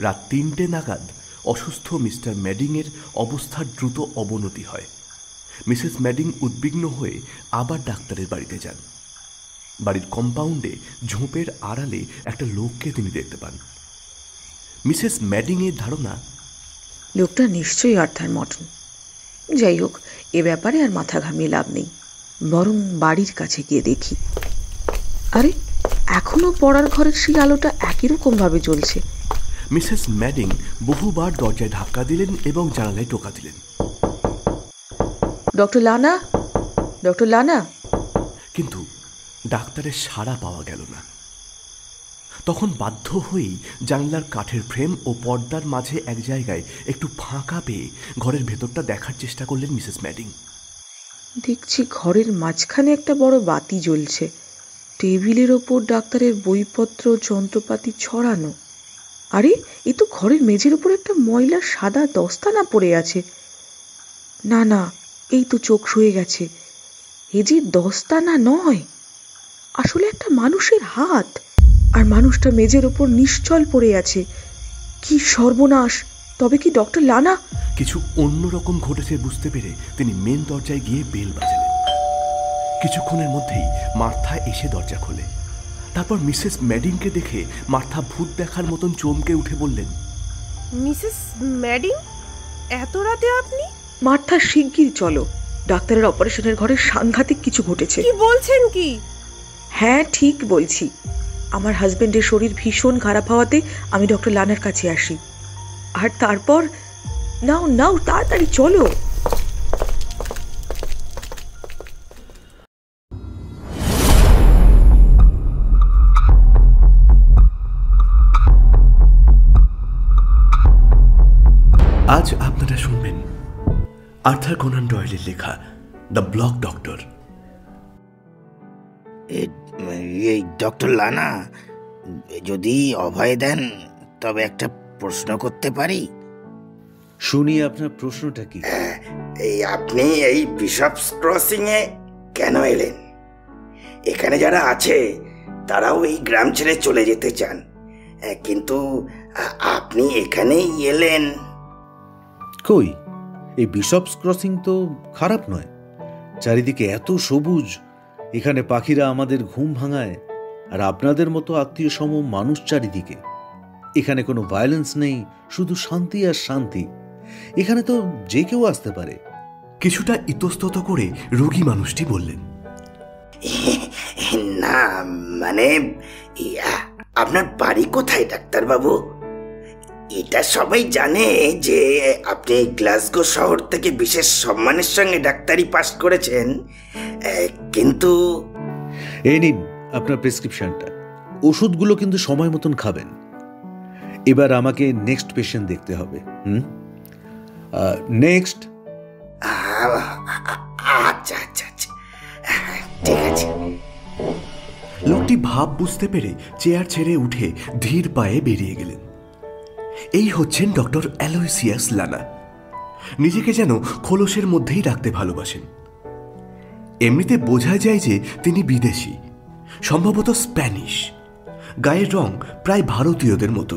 রাত ৩টে নাগাদ অসুস্থ মিস্টার ম্যাডিংয়ের অবস্থার দ্রুত অবনতি হয়। মিসেস ম্যাডিং উদ্বিগ্ন হয়ে আবার ডাক্তারের বাড়িতে যান। বাড়ির কম্পাউন্ডে ঝোপের আড়ালে একটা লোককে তিনি দেখতে পান। মিসেস ম্যাডিংয়ের ধারণা, লোকটা নিশ্চয়ই আর্থার মর্টন। যাই হোক, এ ব্যাপারে আর মাথা ঘামিয়ে লাভ নেই, বরং বাড়ির কাছে গিয়ে দেখি। আরে, এখনো পড়ার ঘরের সেই আলোটা একই রকম ভাবে জ্বলছে। মিসেস ম্যাডিং বহুবার দরজায় ধাক্কা দিলেন এবং জানালায় টোকা দিলেন। ডক্টর লানা, ডক্টর লানা। কিন্তু ডাক্তারের সাড়া পাওয়া গেল না। তখন বাধ্য হয়েই জানলার কাঠের ফ্রেম ও পর্দার মাঝে এক জায়গায় একটু ফাঁকা পেয়ে ঘরের ভেতরটা দেখার চেষ্টা করলেন মিসেস ম্যাডিং। দেখছি ঘরের মাঝখানে একটা বড় বাতি জ্বলছে। টেবিলের ওপর ডাক্তারের বইপত্র যন্ত্রপাতি ছড়ানো। আরে, এ তো ঘরের মেঝের উপর একটা ময়লা সাদা দস্তানা পড়ে আছে। না না, এই তো চোখ শুয়ে গেছে। এ যে দস্তানা নয়, আসলে একটা মানুষের হাত, আর মানুষটা মেঝের ওপর নিশ্চল পড়ে আছে। কি সর্বনাশ! তবে কি ডক্টর লানা? কিছু অন্যরকম ঘটেছে বুঝতে পেরে তিনি মেন দরজায় গিয়ে বেল বাজালেন। কিছুক্ষণের মধ্যেই মার্থা এসে দরজা খোলে। তারপর মিসেস ম্যাডিংকে দেখে মার্থা ভূত দেখার মতন চমকে উঠে বললেন, মিসেস ম্যাডিং, এত রাতে আপনি? মার্থা, শিগগির চলো, ডাক্তারের অপারেশনের ঘরে সাংঘাতিক কিছু ঘটেছে। কি বলছেন কি? হ্যাঁ, ঠিক বলছি। আমার হাজবেন্ডের শরীর ভীষণ খারাপ হওয়াতে আমি ডক্টর লানার কাছে আসি। আর তারপর, নাও নাও, তাড়াতাড়ি চলো। আজ আপনারা শুনবেন আর্থার কোনান ডয়েলের লেখা দ্য ব্লক ডক্টর। এই ডক্টর লানা, যদি অভয় দেন তবে একটা প্রশ্ন করতে পারি? শুনি, আপনার প্রশ্নটা কি? এই আপনি এই বিশপস ক্রসিং এ কেন এলেন? এখানে যারা আছে তারাও এই গ্রাম ছেড়ে চলে যেতে চান, কিন্তু আপনি এখানেই এলেন। কই, এই বিশপস ক্রসিং তো খারাপ নয়। চারিদিকে এত সবুজ, এখানে পাখিরা আমাদের ঘুম ভাঙায়, আর আপনাদের মতো আত্মীয় সম মানুষ চারিদিকে। এখানে কোনো ভায়োলেন্স নেই, শুধু শান্তি আর শান্তি। এখানে তো যে কেউ আসতে পারে। কিছুটা ইতস্তত করে রোগী মানুষটি বললেন, না মানে আপনার বাড়ি কোথায় ডাক্তারবাবু? এটা সবাই জানে যে আপনি গ্লাসগো শহর থেকে বিশেষ সম্মানের সঙ্গে ডাক্তারি পাস করেছেন, কিন্তু এই নিন আপনার প্রেসক্রিপশনটা। ওষুধগুলো কিন্তু সময় মতন খাবেন। এবার আমাকে নেক্সট পেশেন্ট দেখতে হবে। নেক্সট। আচ্ছা আচ্ছা আচ্ছা, ঠিক আছে। লোকটি ভাব বুঝতে পেরে চেয়ার ছেড়ে উঠে ধীর পায়ে বেরিয়ে গেলেন। এই হচ্ছেন ডক্টর অ্যালোয়সিয়াস লানা। নিজেকে যেন খোলসের মধ্যেই রাখতে ভালোবাসেন। এমনিতে বোঝা যায় যে তিনি বিদেশি, সম্ভবত স্প্যানিশ। গায়ের রং প্রায় ভারতীয়দের মতো,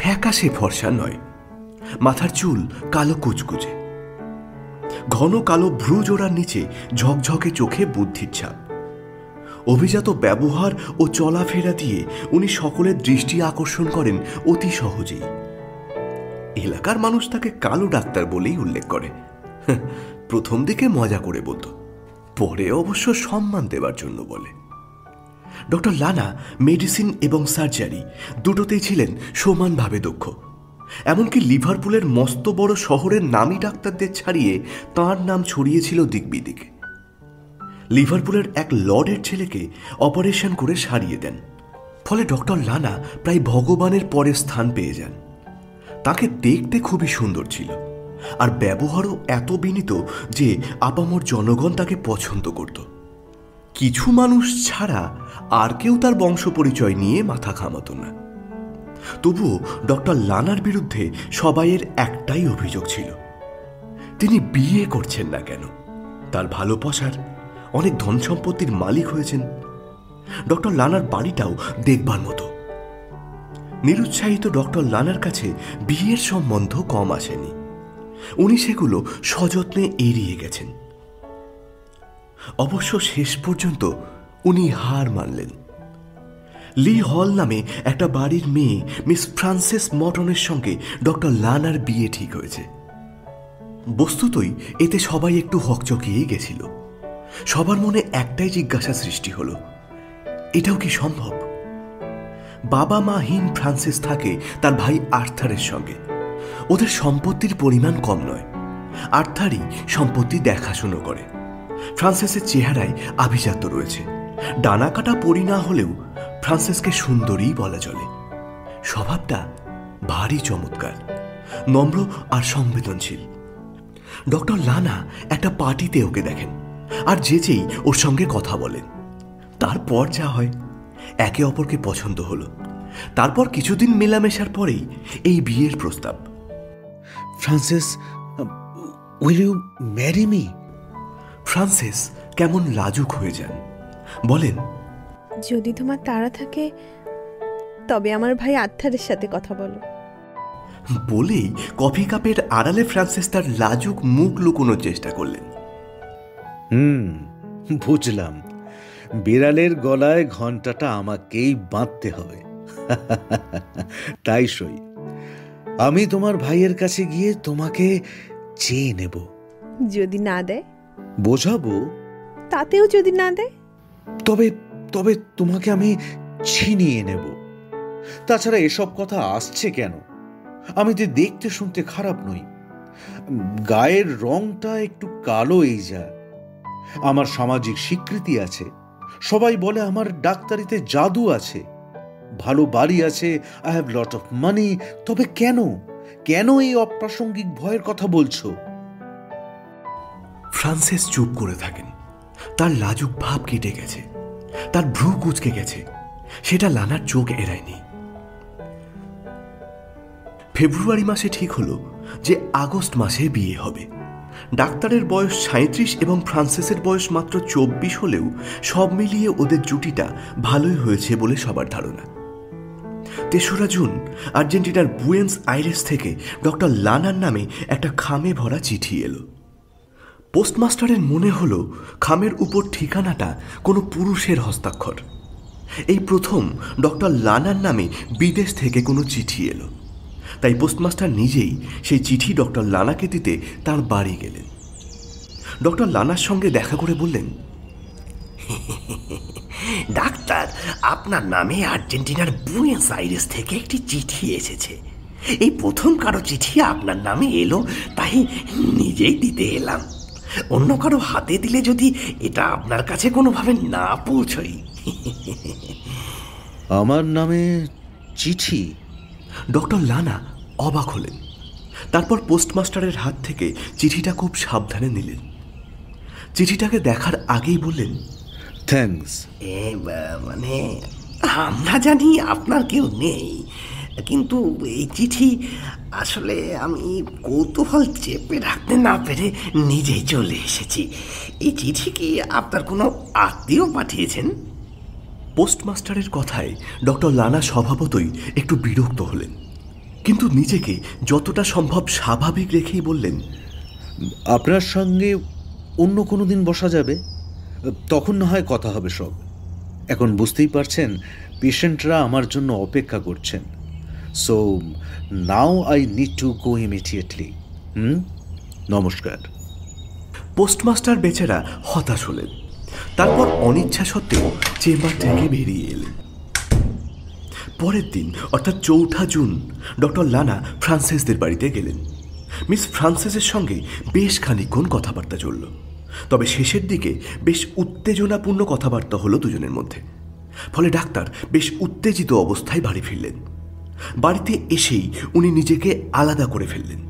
ফ্যাকাশে ফর্সা নয়। মাথার চুল কালো কুচকুচে, ঘন কালো ভ্রু জোড়ার নিচে ঝকঝকে চোখে বুদ্ধির ছাপ। অভিজাত ব্যবহার ও চলাফেরা দিয়ে উনি সকলের দৃষ্টি আকর্ষণ করেন অতি সহজেই। এলাকার মানুষ তাকে কালো ডাক্তার বলেই উল্লেখ করে। প্রথম দিকে মজা করে বলতো, পরে অবশ্য সম্মান দেবার জন্য বলে। ডক্টর লানা মেডিসিন এবং সার্জারি দুটোতেই ছিলেন সমানভাবে দক্ষ। এমনকি লিভারপুলের মস্ত বড় শহরের নামী ডাক্তারদের ছাড়িয়ে তাঁর নাম ছড়িয়েছিল দিকবিদিকে। লিভারপুলের এক লর্ডের ছেলেকে অপারেশন করে সারিয়ে দেন। ফলে ডক্টর লানা প্রায় ভগবানের পরে স্থান পেয়ে যান। তাকে দেখতে খুবই সুন্দর ছিল, আর ব্যবহারও এত বিনীত যে আপামর জনগণ তাকে পছন্দ করত। কিছু মানুষ ছাড়া আর কেউ তার বংশ পরিচয় নিয়ে মাথা ঘামাত না। তবুও ডক্টর লানার বিরুদ্ধে সবাইয়ের একটাই অভিযোগ ছিল, তিনি বিয়ে করছেন না কেন। তার ভালো পসার, অনেক ধন সম্পত্তির মালিক হয়েছেন। ডক্টর লানার বাড়িটাও দেখবার মতো। নিরুৎসাহিত ডক্টর লানার কাছে বিয়ের সম্বন্ধ কম আসেনি। উনি সেগুলো সযত্নে এড়িয়ে গেছেন। অবশ্য শেষ পর্যন্ত উনি হার মানলেন। লি হল নামে একটা বাড়ির মেয়ে মিস ফ্রান্সিস মর্টনের সঙ্গে ডক্টর লানার বিয়ে ঠিক হয়েছে। বস্তুতই এতে সবাই একটু হকচকিয়ে গেছিল। সবার মনে একটাই জিজ্ঞাসা সৃষ্টি হলো, এটাও কি সম্ভব? বাবা মাহীন ফ্রান্সিস থাকে তার ভাই আর্থারের সঙ্গে। ওদের সম্পত্তির পরিমাণ কম নয়। আর্থারই সম্পত্তি দেখাশুনো করে। ফ্রান্সিসের চেহারায় আভিজাত্য রয়েছে। ডানা কাটা পরি না হলেও ফ্রান্সিসকে সুন্দরী বলা চলে। স্বভাবটা ভারী চমৎকার, নম্র আর সংবেদনশীল। ডক্টর লানা একটা পার্টিতে ওকে দেখেন, আর যেই ওর সঙ্গে কথা বলেন। তারপর যা হয়, একে অপরকে পছন্দ হলো। তারপর কিছুদিন মেলামেশার পরেই এই বিয়ের প্রস্তাব। Francis, will you marry me? Francis কেমন লাজুক হয়ে যান, বলেন, যদি তোমার তাড়া থাকে তবে আমার ভাই আর্থারের সাথে কথা বলো। বলেই কফি কাপের আড়ালে ফ্রান্সিস তার লাজুক মুখ লুকোনোর চেষ্টা করলেন। বুঝলাম, বিড়ালের গলায় ঘন্টাটা আমাকেই বাঁধতে হবে। তাই সই, আমি তোমার ভাইয়ের কাছে গিয়ে তোমাকে চেয়ে নেব। যদি না দেয়? বোঝাবো। তাতেও যদি না দেয়? তবে তবে তোমাকে আমি ছিনিয়ে নেব। তাছাড়া এসব কথা আসছে কেন? আমি তো দেখতে শুনতে খারাপ নই। গায়ের রংটা একটু কালো, এই যা। আমার সামাজিক স্বীকৃতি আছে। সবাই বলে আমার ডাক্তারিতে জাদু আছে। ভালো বাড়ি আছে, I have lot of money. তবে কেন কেন এই অপ্রাসঙ্গিক ভয়ের কথা বলছো? ফ্রান্সিস চুপ করে থাকেন। তার লাজুক ভাব কেটে গেছে, তার ভ্রু কুঁচকে গেছে। সেটা লানার চোখ এড়ায়নি। ফেব্রুয়ারি মাসে ঠিক হলো যে আগস্ট মাসে বিয়ে হবে। ডাক্তারের বয়স 37 এবং ফ্রান্সিসের বয়স মাত্র 24 হলেও সব মিলিয়ে ওদের জুটিটা ভালোই হয়েছে বলে সবার ধারণা। 3রা জুন আর্জেন্টিনার বুয়েন্স আইরেস থেকে ডক্টর লানার নামে একটা খামে ভরা চিঠি এলো। পোস্টমাস্টারের মনে হলো খামের উপর ঠিকানাটা কোনো পুরুষের হস্তাক্ষর। এই প্রথম ডক্টর লানার নামে বিদেশ থেকে কোনো চিঠি এলো। তাই পোস্টমাস্টার নিজেই সেই চিঠি ডক্টর লানাকে দিতে তার বাড়ি গেলেন। ডক্টর লানার সঙ্গে দেখা করে বললেন, ডাক্তার, আপনার নামে আর্জেন্টিনার বুয়েন্স আইরেস থেকে একটি চিঠি এসেছে। এই প্রথম কারো চিঠি আপনার নামে এলো, তাই নিজেই দিতে এলাম। অন্য কারো হাতে দিলে যদি এটা আপনার কাছে কোনোভাবে না পৌঁছই। আমার নামে চিঠি? ডক্টর লানা অবাক হলেন। তারপর পোস্টমাস্টারের হাত থেকে চিঠিটা খুব সাবধানে নিলেন। চিঠিটাকে দেখার আগেই বললেন, থ্যাঙ্কস। মানে আমরা জানি আপনার কেউ নেই, কিন্তু এই চিঠি আসলে আমি কৌতূহল চেপে রাখতে না পেরে নিজেই চলে এসেছি। এই চিঠি কি আপনার কোনো আত্মীয় পাঠিয়েছেন? পোস্টমাস্টারের কথায় ডক্টর লানা স্বভাবতই একটু বিরক্ত হলেন, কিন্তু নিজেকে যতটা সম্ভব স্বাভাবিক রেখেই বললেন, আপনার সঙ্গে অন্য কোনো দিন বসা যাবে, তখন না হয় কথা হবে সব। এখন বুঝতেই পারছেন পেশেন্টরা আমার জন্য অপেক্ষা করছেন। So now I need to go immediately. নমস্কার। পোস্টমাস্টার বেচারা হতাশ হলেন। তারপর অনিচ্ছা সত্ত্বেও চেম্বার থেকে বেরিয়ে এলেন। পরের দিন অর্থাৎ 4 জুন ডক্টর লানা ফ্রান্সিসদের বাড়িতে গেলেন। মিস ফ্রান্সিসের সঙ্গে বেশ খানিকক্ষণ কথাবার্তা চলল। তবে শেষের দিকে বেশ উত্তেজনাপূর্ণ কথাবার্তা হলো দুজনের মধ্যে। ফলে ডাক্তার বেশ উত্তেজিত অবস্থায় বাড়ি ফিরলেন। বাড়িতে এসেই উনি নিজেকে আলাদা করে ফেললেন।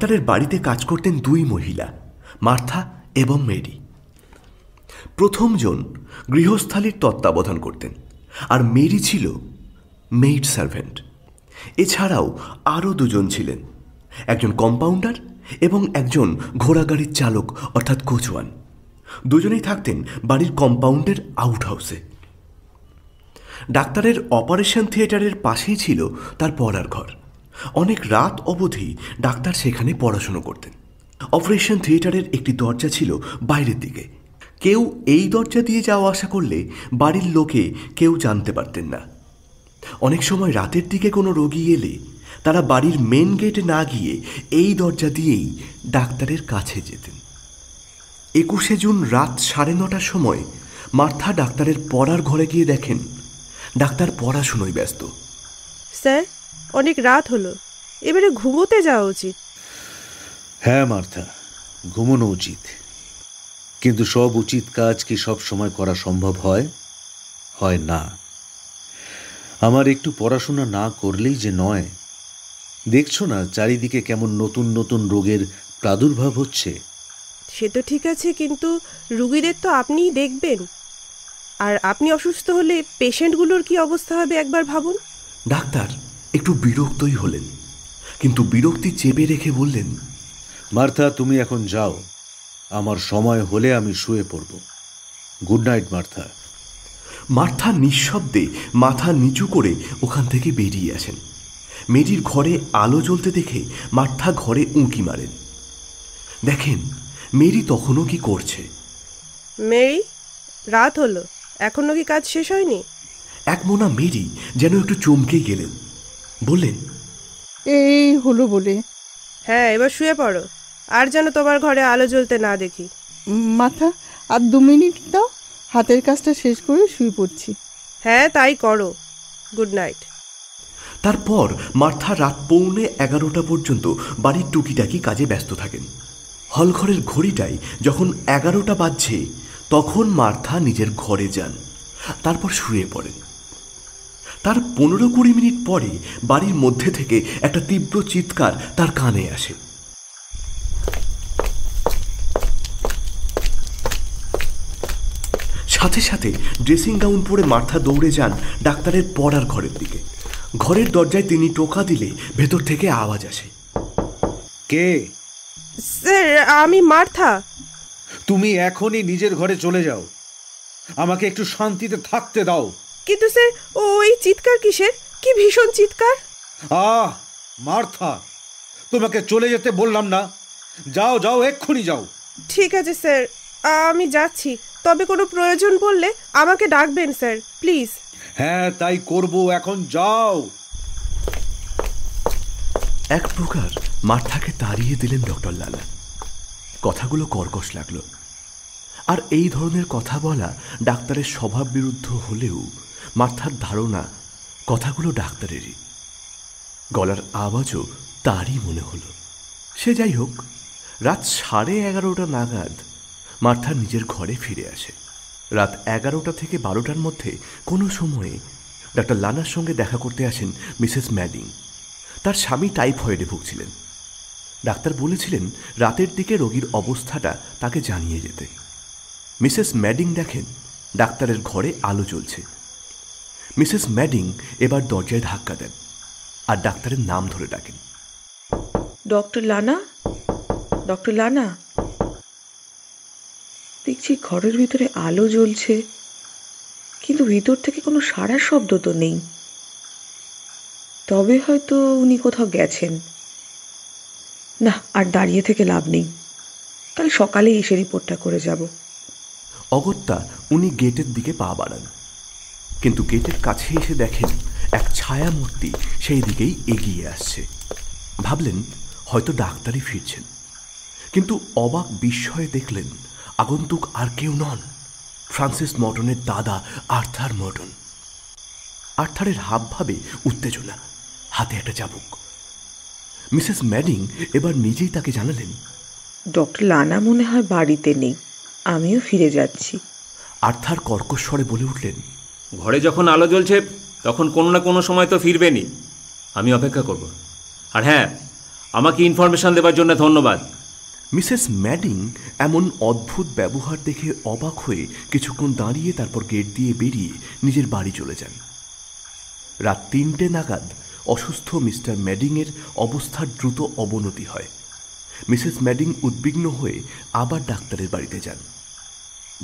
ডাক্তারের বাড়িতে কাজ করতেন দুই মহিলা, মার্থা এবং মেরি। প্রথমজন গৃহস্থালির তত্ত্বাবধান করতেন, আর মেরি ছিল মেইড সার্ভেন্ট। এছাড়াও আরও দুজন ছিলেন, একজন কম্পাউন্ডার এবং একজন ঘোড়াগাড়ির চালক অর্থাৎ কোচওয়ান। দুজনেই থাকতেন বাড়ির কম্পাউন্ডের আউট হাউসে। ডাক্তারের অপারেশন থিয়েটারের পাশেই ছিল তার পড়ার ঘর। অনেক রাত অবধি ডাক্তার সেখানে পড়াশুনো করতেন। অপারেশন থিয়েটারের একটি দরজা ছিল বাইরের দিকে। কেউ এই দরজা দিয়ে যাওয়া আসা করলে বাড়ির লোকে কেউ জানতে পারতেন না। অনেক সময় রাতের দিকে কোনো রোগী এলে তারা বাড়ির মেন গেটে না গিয়ে এই দরজা দিয়েই ডাক্তারের কাছে যেতেন। 21শে জুন রাত 9:30টার সময় মার্থা ডাক্তারের পড়ার ঘরে গিয়ে দেখেন ডাক্তার পড়াশুনোয় ব্যস্ত। স্যার, অনেক রাত হলো, এবারে ঘুমোতে যাওয়া উচিত। হ্যাঁ মার্থা, ঘুমোনো উচিত, কিন্তু সব উচিত কাজ কি সব সময় করা সম্ভব হয়? হয় না। আমার একটু পড়াশোনা না করলেই যে নয়। দেখছো না চারিদিকে কেমন নতুন নতুন রোগের প্রাদুর্ভাব হচ্ছে। সে তো ঠিক আছে, কিন্তু রুগীদের তো আপনিই দেখবেন, আর আপনি অসুস্থ হলে পেশেন্টগুলোর কি অবস্থা হবে একবার ভাবুন। ডাক্তার একটু বিরক্তই হলেন, কিন্তু বিরক্তি চেপে রেখে বললেন, মার্থা, তুমি এখন যাও, আমার সময় হলে আমি শুয়ে পড়ব। Good night Martha. মার্থা নিঃশব্দে মাথা নিচু করে ওখান থেকে বেরিয়ে আসেন। মেরির ঘরে আলো জ্বলতে দেখে মার্থা ঘরে উঁকি মারেন। দেখেন মেরি তখনও কি করছে। মেরি, রাত হলো, এখনো কি কাজ শেষ হয়নি? একমনা মেরি যেন একটু চমকে গেলেন, বললেন, এই হলো বলে। হ্যাঁ, এবার শুয়ে পড়ো, আর যেন তোমার ঘরে আলো জ্বলতে না দেখি। মাথা, আর 2 মিনিট দাও, হাতের কাজটা শেষ করে শুয়ে পড়ছি। হ্যাঁ, তাই করো। Good night. তারপর মার্থা রাত 11:45 পর্যন্ত বাড়ির টুকিটাকি কাজে ব্যস্ত থাকেন। হলঘরের ঘড়িটায় যখন 11টা বাজছে তখন মার্থা নিজের ঘরে যান, তারপর শুয়ে পড়েন। তার 15-20 মিনিট পরে বাড়ির মধ্যে থেকে একটা তীব্র চিৎকার তার কানে আসে। সাথে সাথে ড্রেসিং গাউন পরে মার্থা দৌড়ে যান ডাক্তারের পড়ার ঘরের দিকে। ঘরের দরজায় তিনি টোকা দিলে ভেতর থেকে আওয়াজ আসে। কে? স্যার, আমি মার্থা। তুমি এখনই নিজের ঘরে চলে যাও, আমাকে একটু শান্তিতে থাকতে দাও। কিন্তু স্যার, ওই চিৎকার কিসের? কি ভীষণ চিৎকার! আহ মার্থা, তোমাকে চলে যেতে বললাম না? যাও যাও, এক্ষুনি যাও। ঠিক আছে স্যার, আমি যাচ্ছি, তবে কোনো প্রয়োজন পড়লে আমাকে ডাকবেন স্যার, প্লিজ। হ্যাঁ, তাই করব, এখন যাও। এক প্রকার মার্থাকে তাড়িয়ে দিলেন ডক্টর লালা। কথাগুলো কর্কশ লাগলো, আর এই ধরনের কথা বলা ডাক্তারের স্বভাব বিরুদ্ধ হলেও মার্থার ধারণা কথাগুলো ডাক্তারেরই। গলার আওয়াজও তারই মনে হলো। সে যাই হোক, রাত 11:30 নাগাদ মার্থা নিজের ঘরে ফিরে আসে। রাত 11টা থেকে 12টার মধ্যে কোনো সময়ে ডাক্তার লানার সঙ্গে দেখা করতে আসেন মিসেস ম্যাডিং। তার স্বামী টাইফয়েডে ভুগছিলেন। ডাক্তার বলেছিলেন রাতের দিকে রোগীর অবস্থাটা তাকে জানিয়ে যেতে। মিসেস ম্যাডিং দেখেন ডাক্তারের ঘরে আলো জ্বলছে। মিসেস ম্যাডিং এবার দরজায় ধাক্কা দেন আর ডাক্তারের নাম ধরে ডাকেন, ডক্টর লানা, ডক্টর লানা। দেখছি ঘরের ভিতরে আলো জ্বলছে, কিন্তু ভিতর থেকে কোনো সাড়া শব্দ তো নেই। তবে হয়তো উনি কোথাও গেছেন। না, আর দাঁড়িয়ে থেকে লাভ নেই, কাল সকালে এসে রিপোর্টটা করে যাব। অগত্যা উনি গেটের দিকে পা বাড়ান, কিন্তু গেটের কাছে এসে দেখেন এক ছায়া মূর্তি সেই দিকেই এগিয়ে আসছে। ভাবলেন হয়তো ডাক্তারই ফিরছেন, কিন্তু অবাক বিস্ময়ে দেখলেন আগন্তুক আর কেউ নন, ফ্রান্সিস মর্টনের দাদা আর্থার মর্টন। আর্থারের হাবভাবে উত্তেজনা, হাতে একটা চাবুক। মিসেস ম্যাডিং এবার নিজেই তাকে জানালেন, ডক্টর লানা মনে হয় বাড়িতে নেই, আমিও ফিরে যাচ্ছি। আর্থার কর্কশ্বরে বলে উঠলেন, ঘরে যখন আলো জ্বলছে তখন কোনো না কোনো সময় তো ফিরবেনই, আমি অপেক্ষা করব। আর হ্যাঁ, আমাকে ইনফরমেশন দেওয়ার জন্য ধন্যবাদ। মিসেস ম্যাডিং এমন অদ্ভুত ব্যবহার দেখে অবাক হয়ে কিছুক্ষণ দাঁড়িয়ে তারপর গেট দিয়ে বেরিয়ে নিজের বাড়ি চলে যান। রাত 3টে নাগাদ অসুস্থ মিস্টার ম্যাডিংয়ের অবস্থার দ্রুত অবনতি হয়। মিসেস ম্যাডিং উদ্বিগ্ন হয়ে আবার ডাক্তারের বাড়িতে যান।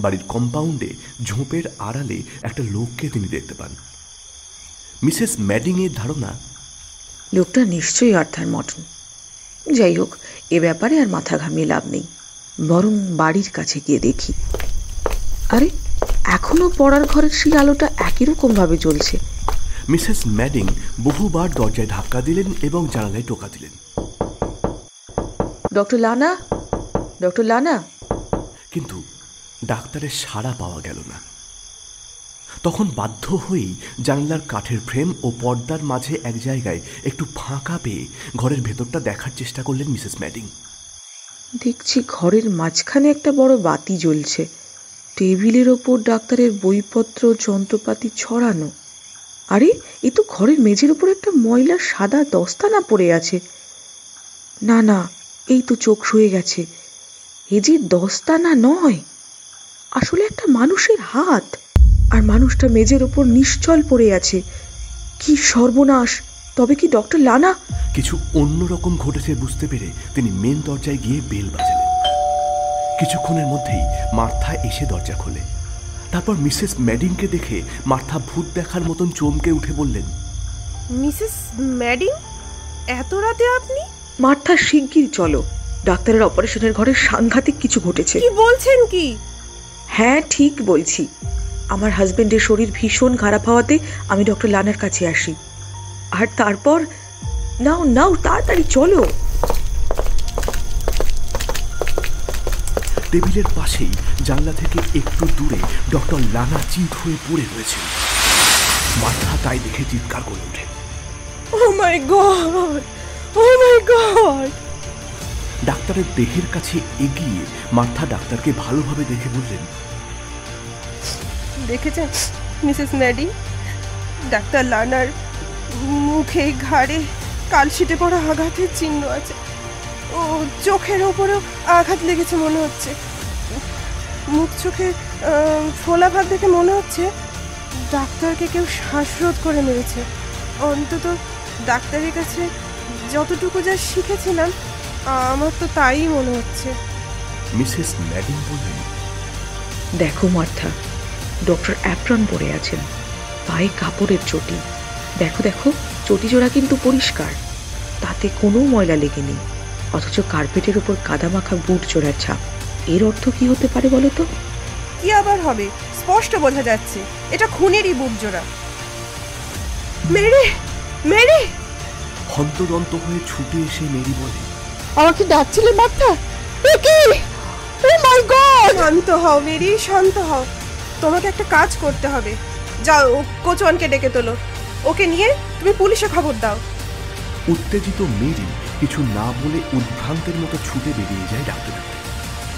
বাড়ির কম্পাউন্ডে ঝোপের আড়ালে একটা লোককে তিনি দেখতে পান। মিসেস ম্যাডিংয়ের ধারণা, লোকটা নিশ্চয়ই আর্থার মর্টন। যাই হোক, এ ব্যাপারে আর মাথা ঘামিয়ে লাভ নেই, বরং বাড়ির কাছে গিয়ে দেখি। আরে, এখনো পড়ার ঘরের সেই আলোটা একই রকম ভাবে জ্বলছে। মিসেস ম্যাডিং বহুবার দরজায় ধাক্কা দিলেন এবং জানালায় টোকা দিলেন। ডক্টর লানা, ডক্টর লানা। কিন্তু ডাক্তারের সাড়া পাওয়া গেল না। তখন বাধ্য হয়েই জানলার কাঠের ফ্রেম ও পর্দার মাঝে এক জায়গায় একটু ফাঁকা পেয়ে ঘরের ভেতরটা দেখার চেষ্টা করলেন মিসেস ম্যাডিং। দেখছি ঘরের মাঝখানে একটা বড় বাতি জ্বলছে। টেবিলের ওপর ডাক্তারের বইপত্র যন্ত্রপাতি ছড়ানো। আরে, এ তো ঘরের মেঝের উপর একটা ময়লা সাদা দস্তানা পড়ে আছে। না না, এই তো চোখ শুয়ে গেছে। এ যে দস্তানা নয়, আসলে একটা মানুষের হাত, আর মানুষটা মেঝের উপর নিশ্চল পড়ে আছে। কি সর্বনাশ! তবে কি ডক্টর লানা? কিছু অন্যরকম ঘটেছে বুঝতে পেরে তিনি মেন দরজায় গিয়ে বেল বাজালেন। কিছুক্ষণের মধ্যেই মার্থা এসে দরজা খোলে। তারপর মিসেস ম্যাডিংকে দেখে মার্থা ভূত দেখার মতন চমকে উঠে বললেন, মিসেস ম্যাডিং, এত রাতে আপনি? মার্থা, শিগগির চলো, ডাক্তারের অপারেশনের ঘরে সাংঘাতিক কিছু ঘটেছে। কি বলছেন কি? হ্যাঁ, ঠিক বলছি। আমার হাজবেন্ডের শরীর ভীষণ খারাপ হওয়াতে আমি ডক্টর লানার কাছে আসি। আর তারপর, নাও নাও, তাড়াতাড়ি চলো। টেবিলের পাশেই জানলা থেকে একটু দূরে ডক্টর লানা চিত হয়ে পড়ে রয়েছে। মার্থা তাই দেখে চিৎকার করে ওঠে, ও মাই গড, ও মাই গড! ডাক্তারের দেহের কাছে এগিয়ে মার্থা ডাক্তারকে ভালোভাবে দেখে বললেন, দেখেছেন মিসেস ম্যাডিং, ডাক্তার লানার মুখে, ঘাড়ে কালশিটে পড়া আঘাতের চিহ্ন আছে। ও চোখের ওপরেও আঘাত লেগেছে মনে হচ্ছে। মুখ চোখে ফোলা ভাব দেখে মনে হচ্ছে ডাক্তারকে কেউ শ্বাসরোধ করে মেরেছে। অন্তত ডাক্তারের কাছে যতটুকু যা শিখেছিলাম আমার তো তাই মনে হচ্ছে। মিসেস ম্যাডিং বললেন, দেখো মার্থা, ডক্টর অ্যাপ্রন পরে আছেন, পায়ে কাপড়ের চটি। দেখো দেখো, চটি জোড়া কিন্তু পরিষ্কার, তাতে কোনো ময়লা লেগেনি। অথচ কার্পেটের উপর কাদামাখা বুট জোড়ার ছাপ। এর অর্থ কি হতে পারে বলো তো? কি আবার হবে? স্পষ্ট বোঝা যাচ্ছে এটা খুনেরই বুট জোড়া। Mary, Mary! হন্তদন্ত হয়ে ছুটে এসে মেরি বলে, আমাকে ডাকছিলে মার্থা? ও মাই গড! শান্ত হও মেরি, শান্ত হও। তোমাকে একটা কাজ করতে হবে। যাও, কোচওয়ানকে ডেকে তোলো। ওকে নিয়ে তুমি পুলিশে খবর দাও। উত্তেজিত মেরি কিছু না বলে উদ্ভ্রান্তের মতো ছুটে বেরিয়ে যায় ডাকতে ডাকতে।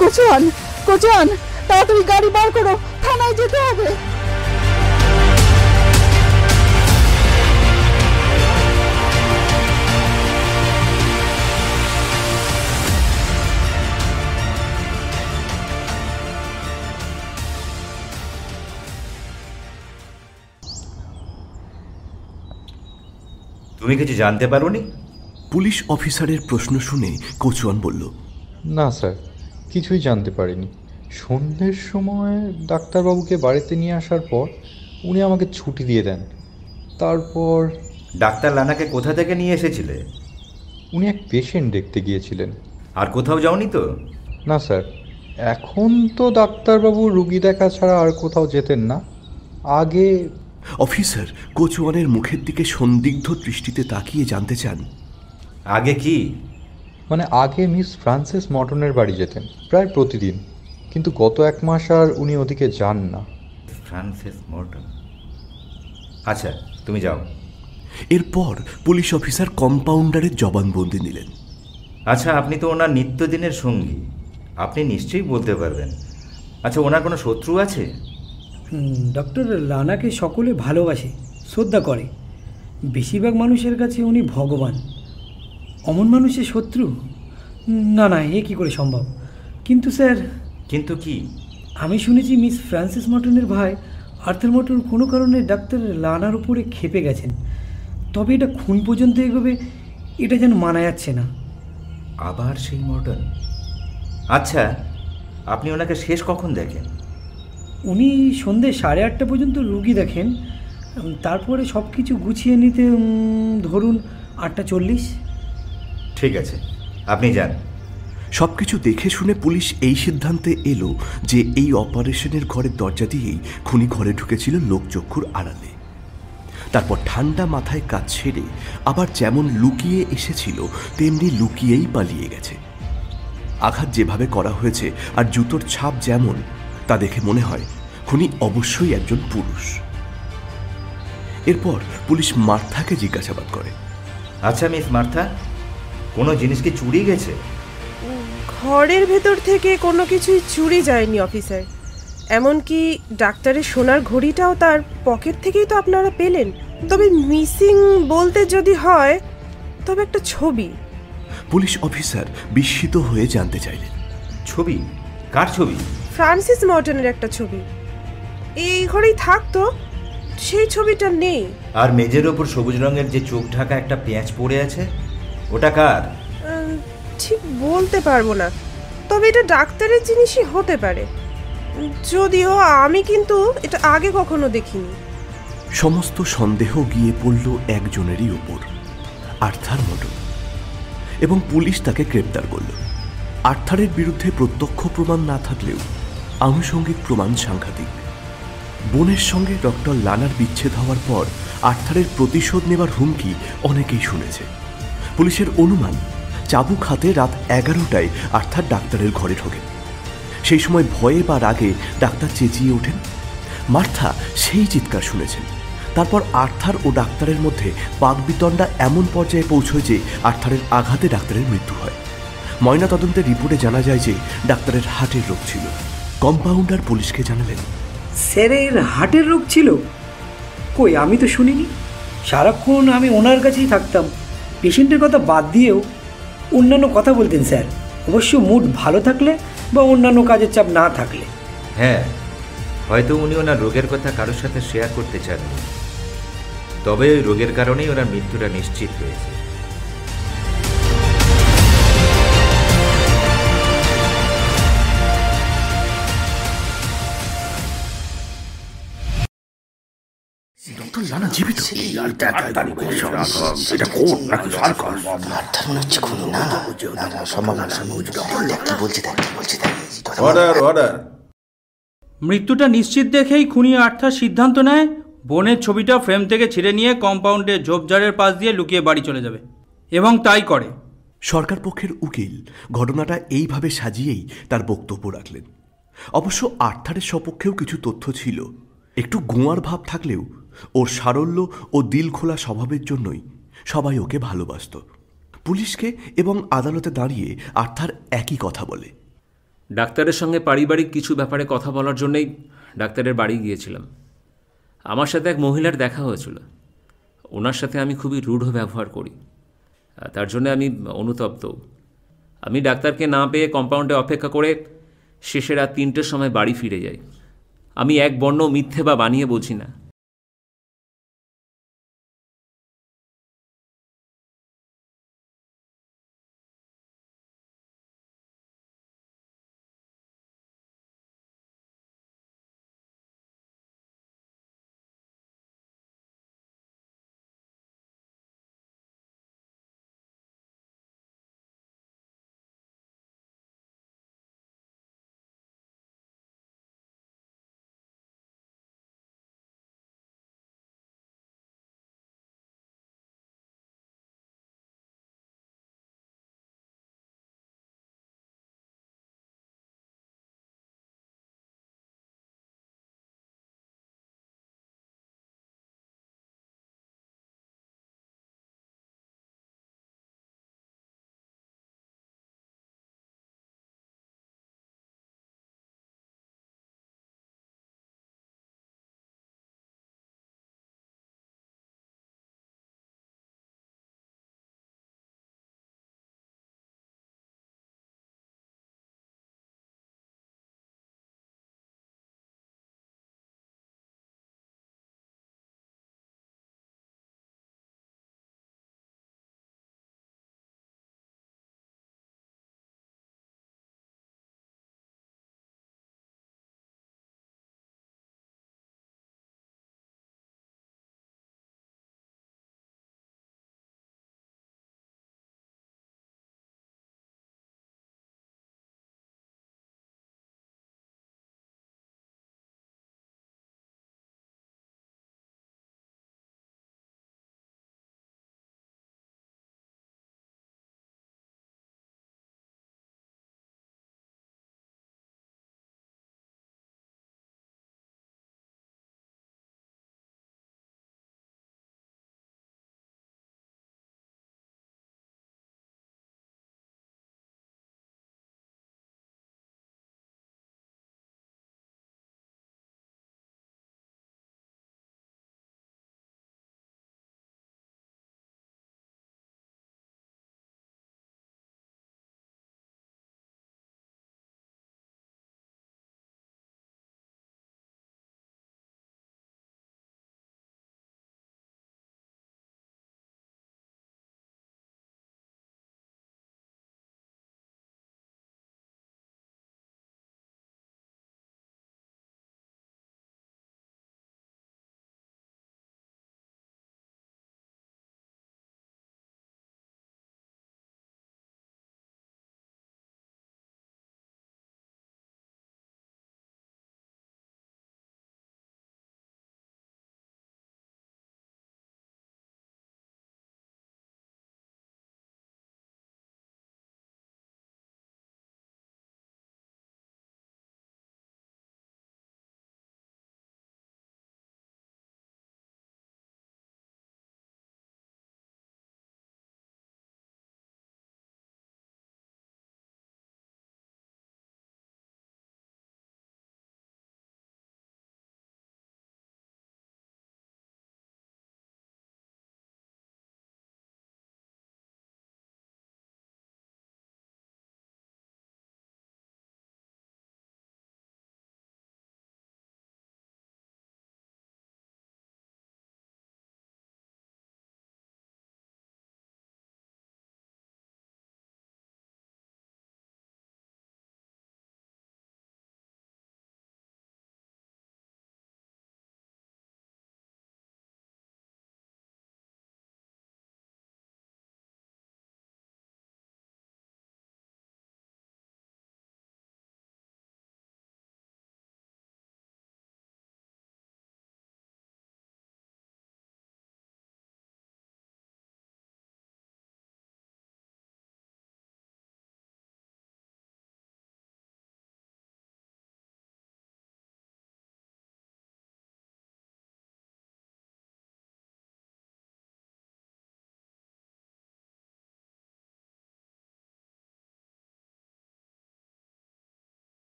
কোচওয়ান, কোচওয়ান, তাড়াতাড়ি গাড়ি বার করো, থানায় যেতে হবে। তুমি কিছু জানতে পারোনি? পুলিশ অফিসারের প্রশ্ন শুনে কোচওয়ান বলল, না স্যার, কিছুই জানতে পারিনি। সন্ধ্যের সময় ডাক্তারবাবুকে বাড়িতে নিয়ে আসার পর উনি আমাকে ছুটি দিয়ে দেন। তারপর ডাক্তার লানাকে কোথা থেকে নিয়ে এসেছিলে? উনি এক পেশেন্ট দেখতে গিয়েছিলেন। আর কোথাও যাওনি তো? না স্যার, এখন তো ডাক্তারবাবু রুগী দেখা ছাড়া আর কোথাও যেতেন না। আগে অফিসার কোচওয়ানের মুখের দিকে সন্দিগ্ধ দৃষ্টিতে তাকিয়ে জানতে চান, আগে কি? মানে আগে মিস ফ্রান্সিস মর্টনের বাড়ি যেতেন প্রায় প্রতিদিন, কিন্তু গত 1 মাস আর উনি ওদিকে যান না। ফ্রান্সিস মর্টন, আচ্ছা তুমি যাও। এরপর পুলিশ অফিসার কম্পাউন্ডারের জবানবন্দি নিলেন। আচ্ছা, আপনি তো ওনার নিত্যদিনের সঙ্গী, আপনি নিশ্চয়ই বলতে পারবেন। আচ্ছা, ওনার কোনো শত্রু আছে? ডক্টর লানাকে সকলে ভালোবাসে, শ্রদ্ধা করে। বেশিরভাগ মানুষের কাছে উনি ভগবান। অমন মানুষের শত্রু? না না, এ কী করে সম্ভব? কিন্তু স্যার, কিন্তু কি? আমি শুনেছি মিস ফ্রান্সিস মর্টনের ভাই আর্থার মর্টন কোনো কারণে ডাক্তার লানার উপরে ক্ষেপে গেছেন। তবে এটা খুন পর্যন্ত এগোবে, এটা যেন মানা যাচ্ছে না। আবার সেই মর্টন? আচ্ছা, আপনি ওনাকে শেষ কখন দেখেন? উনি সন্ধ্যে 8:30 পর্যন্ত রুগী দেখেন, তারপরে সব কিছু গুছিয়ে নিতে ধরুন 8:40। ঠিক আছে, আপনি যান। সবকিছু দেখে শুনে পুলিশ এই সিদ্ধান্তে এলো যে এই অপারেশনের ঘরের দরজা দিয়েই খুনি ঘরে ঢুকেছিল লোকচক্ষুর আড়ালে। তারপর ঠান্ডা মাথায় কাজ ছেড়ে আবার যেমন লুকিয়ে এসেছিল তেমনি লুকিয়েই পালিয়ে গেছে। আঘাত যেভাবে করা হয়েছে আর জুতোর ছাপ যেমন, তা দেখে মনে হয় খুনি অবশ্যই একজন পুরুষ। এরপর পুলিশ মার্থাকে জিজ্ঞাসাবাদ করে। আচ্ছা মিস মার্থা, কোনো জিনিস কি চুরি গেছে? ঘরের ভেতর থেকে কোনো কিছুই চুরি যায়নি অফিসার। এমনকি ডাক্তারের সোনার ঘড়িটাও তার পকেট থেকেই তো আপনারা পেলেন। তবে মিসিং বলতে যদি হয়, তবে একটা ছবি। পুলিশ অফিসার বিস্মিত হয়ে জানতে চাইলেন, ছবি? কার ছবি? ফ্রান্সিস মর্টনের একটা ছবি। এই ঘরেই থাকতো, সেই ছবিটা নেই। আর মেজের ওপর সবুজ রঙের যে চোখ ঢাকা একটা পেঁয়াজ পড়ে আছে, ওটা কার? ঠিক বলতে পারবো না, তবে এটা ডাক্তারের জিনিসই হতে পারে। যদিও আমি কিন্তু এটা আগে কখনো দেখিনি। সমস্ত সন্দেহ গিয়ে পড়ল একজনেরই উপর, আর্থার মর্টন, এবং পুলিশ তাকে গ্রেপ্তার করল। আর্থারের বিরুদ্ধে প্রত্যক্ষ প্রমাণ না থাকলেও আনুষঙ্গিক প্রমাণ সাংঘাতিক। বোনের সঙ্গে ডক্টর লানার বিচ্ছেদ হওয়ার পর আর্থারের প্রতিশোধ নেবার হুমকি অনেকেই শুনেছে। পুলিশের অনুমান, চাবুক হাতে রাত 11টায় আর্থার ডাক্তারের ঘরে ঢোকেন। সেই সময় ভয়ে বা রাগে ডাক্তার চেঁচিয়ে ওঠেন। মার্থা সেই চিৎকার শুনেছেন। তারপর আর্থার ও ডাক্তারের মধ্যে বাকবিতণ্ডা এমন পর্যায়ে পৌঁছয় যে আর্থারের আঘাতে ডাক্তারের মৃত্যু হয়। ময়নাতদন্তের রিপোর্টে জানা যায় যে ডাক্তারের হার্টের রোগ ছিল। কম্পাউন্ডার পুলিশকে জানালেন, স্যারের হার্টের রোগ ছিল? কই, আমি তো শুনিনি। সারাক্ষণ আমি ওনার কাছেই থাকতাম। পেশেন্টের কথা বাদ দিয়েও অন্যান্য কথা বলতেন স্যার, অবশ্য মুড ভালো থাকলে বা অন্যান্য কাজের চাপ না থাকলে। হ্যাঁ, হয়তো উনি ওনার রোগের কথা কারোর সাথে শেয়ার করতে চাননি, তবে ওই রোগের কারণেই ওনার মৃত্যুটা নিশ্চিত হয়েছে। মৃত্যুটা নিশ্চিত দেখেই খুনি আর্থার সিদ্ধান্ত নেয় বোনের ছবিটা ফ্রেম থেকে ছিঁড়ে নিয়ে কম্পাউন্ডে ঝোপঝাড়ের পাশ দিয়ে লুকিয়ে বাড়ি চলে যাবে, এবং তাই করে। সরকার পক্ষের উকিল ঘটনাটা এইভাবে সাজিয়েই তার বক্তব্য রাখলেন। অবশ্য আর্থারের সপক্ষেও কিছু তথ্য ছিল। একটু গোঁয়ার ভাব থাকলেও ওর সারল্য ও দিল খোলা স্বভাবের জন্যই সবাই ওকে ভালোবাসত। পুলিশকে এবং আদালতে দাঁড়িয়ে আর্থার একই কথা বলে। ডাক্তারের সঙ্গে পারিবারিক কিছু ব্যাপারে কথা বলার জন্যই ডাক্তারের বাড়ি গিয়েছিলাম। আমার সাথে এক মহিলার দেখা হয়েছিল। ওনার সাথে আমি খুবই রূঢ় ব্যবহার করি, তার জন্য আমি অনুতপ্ত। আমি ডাক্তারকে না পেয়ে কম্পাউন্ডে অপেক্ষা করে শেষে রাত 3টের সময় বাড়ি ফিরে যাই। আমি এক বর্ণ মিথ্যে বা বানিয়ে বলছি না।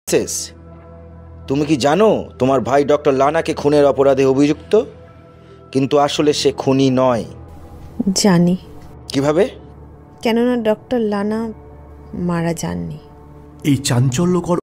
শেষ। তুমি কি জানো তোমার ভাই ডক্টর লানাকে খুনের অপরাধে অভিযুক্ত, কিন্তু আসলে সে খুনি নয়? জানি। কিভাবে? কেননা ডক্টর লানা মারা যাননি। এই চাঞ্চল্যকর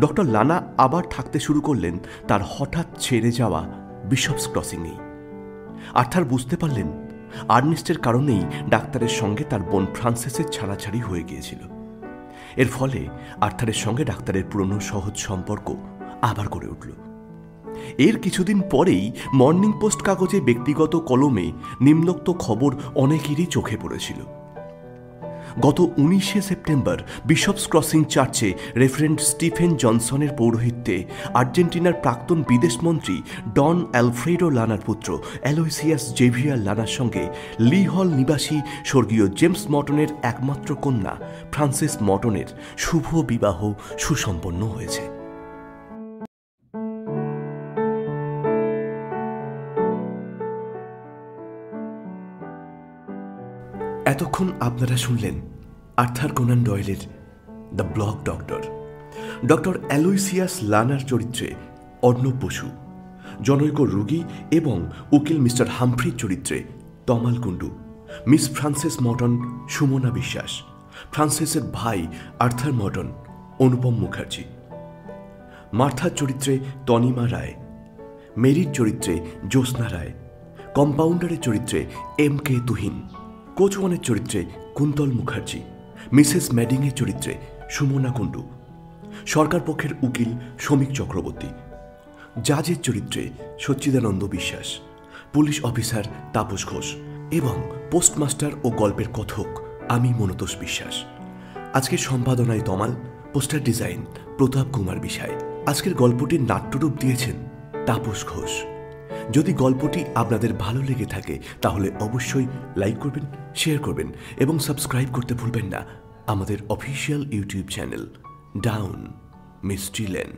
ডক্টর লানা আবার থাকতে শুরু করলেন তার হঠাৎ ছেড়ে যাওয়া বিশপস ক্রসিংয়েই। আর্থার বুঝতে পারলেন আর্নেস্টের কারণেই ডাক্তারের সঙ্গে তার বোন ফ্রান্সিসের ছাড়াছাড়ি হয়ে গিয়েছিল। এর ফলে আর্থারের সঙ্গে ডাক্তারের পুরনো সহজ সম্পর্ক আবার গড়ে উঠল। এর কিছুদিন পরেই মর্নিং পোস্ট কাগজে ব্যক্তিগত কলমে নিম্নোক্ত খবর অনেকেরই চোখে পড়েছিল। গত 19শে সেপ্টেম্বর বিশপস ক্রসিং চার্চে রেফারেন্ট স্টিফেন জনসনের পৌরোহিত্যে আর্জেন্টিনার প্রাক্তন বিদেশমন্ত্রী ডন অ্যালফ্রেডো লানার পুত্র অ্যালোয়সিয়াস জেভিয়ার লানার সঙ্গে লি হল নিবাসী স্বর্গীয় জেমস মর্টনের একমাত্র কন্যা ফ্রান্সিস মর্টনের শুভ বিবাহ সুসম্পন্ন হয়েছে। এতক্ষণ আপনারা শুনলেন আর্থার কোনান ডয়েলের the block doctor. Doctor Aloysius লানার চরিত্রে অর্ণব বসু, জনৈক রোগী এবং উকিল মিস্টার হামফ্রির চরিত্রে তমাল কুণ্ডু, মিস ফ্রান্সিস মর্টন সুমনা বিশ্বাস, ফ্রান্সিসের ভাই আর্থার মর্টন অনুপম মুখার্জি, মার্থার চরিত্রে তনিমা রায়, মেরির চরিত্রে জ্যোৎস্না রায়, কম্পাউন্ডারের চরিত্রে এম কে তুহিন, কোচওয়ানের চরিত্রে কুন্তল মুখার্জি, মিসেস ম্যাডিংয়ের চরিত্রে সুমনা কুণ্ডু, সরকার পক্ষের উকিল শ্রমিক চক্রবর্তী, জাজের চরিত্রে সচ্চিদানন্দ বিশ্বাস, পুলিশ অফিসার তাপস ঘোষ এবং পোস্টমাস্টার ও গল্পের কথক আমি মনতোষ বিশ্বাস। আজকের সম্পাদনায় তমাল, পোস্টার ডিজাইন প্রতাপ কুমার বিষয়। আজকের গল্পটির নাট্যরূপ দিয়েছেন তাপস ঘোষ। যদি গল্পটি আপনাদের ভালো লেগে থাকে তাহলে অবশ্যই লাইক করবেন, শেয়ার করবেন এবং সাবস্ক্রাইব করতে ভুলবেন না আমাদের official YouTube channel down mystery lane.